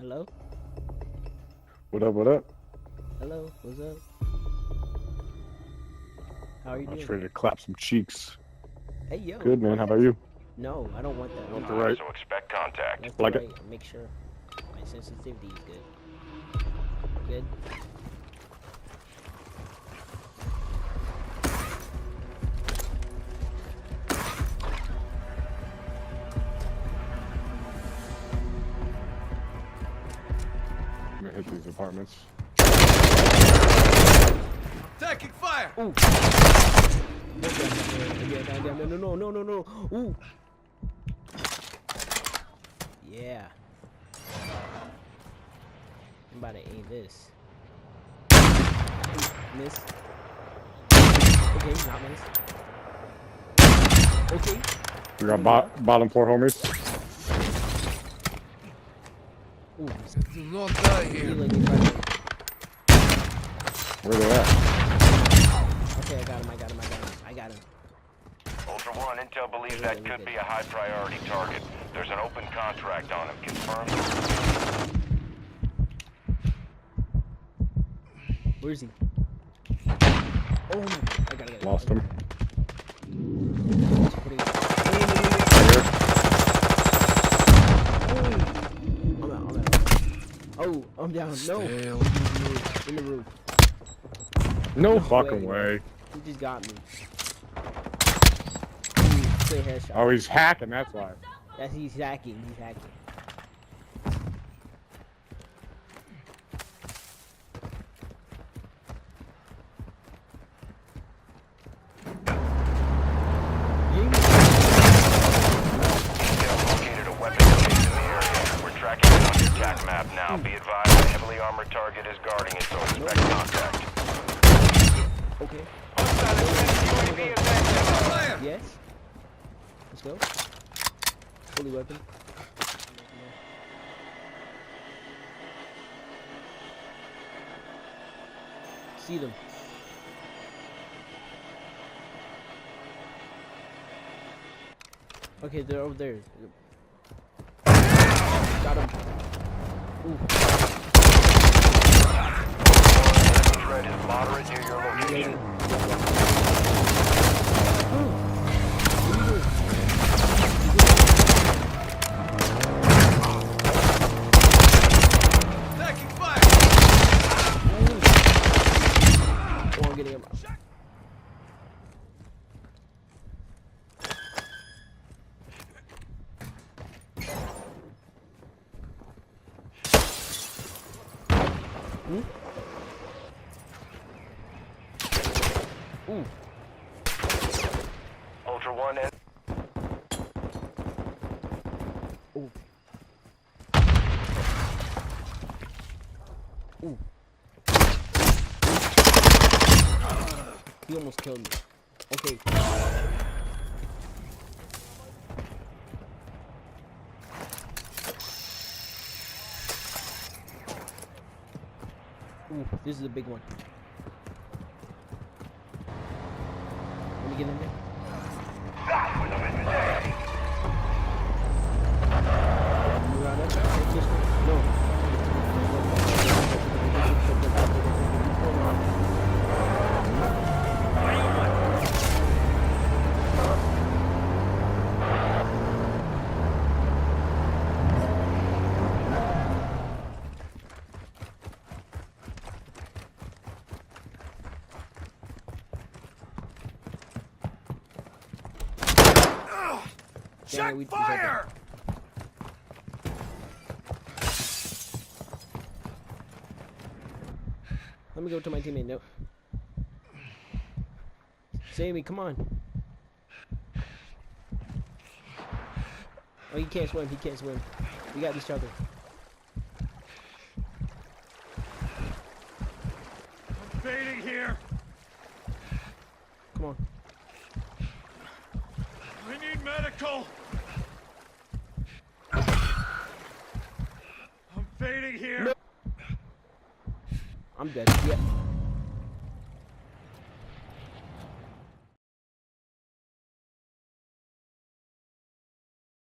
Hello? What up, what up? Hello? What's up? How are you I'm doing? just ready to clap some cheeks. Hey, yo. Good, man. How about you? No, I don't want that. Left to right. So expect contact. Left to Like right. Make sure my sensitivity is good. Good. I'm gonna hit these apartments. Taking fire! Ooh. No. Ooh. Yeah. I'm about to aim this. Ooh, miss. Okay, not miss. Okay. We got bottom floor homies. Ooh. Do not die here. Healing me right there. Where they at? Okay, I got him. I got him. Ultra One, Intel believes that could be a high priority target. There's an open contract on him. Confirmed. Where is he? Oh, I gotta get him. Lost him. Putting... Right here. I'm out. Oh, I'm down. No. In the roof. No fucking way. He just got me. Ooh, straight headshot. Oh, he's hacking, that's why. He's hacking. He's hacking. Intel located a weapon case in the area. We're tracking it on your TAC map now. Be advised, a heavily armored target is guarding it, so expect contact. Okay. Fire! Yes. Let's go. Fully weapon. See them. Okay, they're over there. Got him. Ooh. Threat is moderate near your location. Taking fire! Oh, I'm getting him. Hmm? Ooh. Ultra One, and Ooh. Ooh. He almost killed me. Okay. Ooh, this is a big one. Let me get in there. You got it? Take this one. No. Check we- fire! Let me go to my teammate. No. Save me, come on. Oh, he can't swim. He can't swim. We got each other. I'm fading here. Come on. I need medical. I'm fading here. No. I'm dead. Yeah.